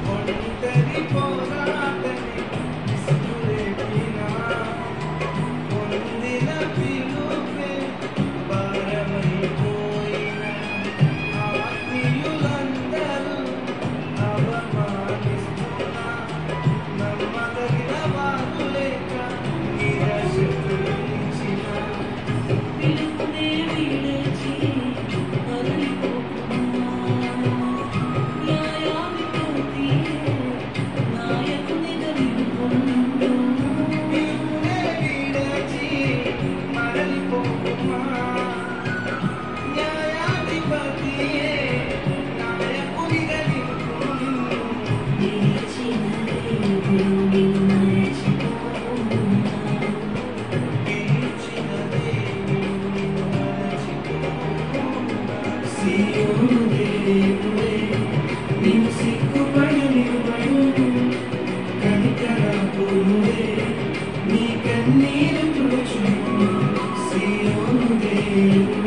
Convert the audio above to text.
ఒంటరి పోరాటమే విసుగులేపినా పొందిన పిలుపే భారమైపోయినా ఆత్మీయులందరూ అవమానిస్తున్నా నమ్మదగిన వారు లేక నిరాశించిన పిలుపునే విడిచి వదిలిపోకున్నా న్యాయాధిపతి నాయకుని దొరికొండు పిలుపునే విడిచి మరలిపోకుమా న్యాయాధిపతియే నాయకునిగా నిలుపును నిలిచిన దేవుడు నిన్ను మరచిపోకుండా పిలిచిన దేవుడు నిన్ను మరచిపోకుండా సీయోను దేవుడే నిన్ను సిగ్గుపడనివ్వడు కనికరపూర్ణుడే నీ కన్నీరు తుడుచును సీయోను దేవుడే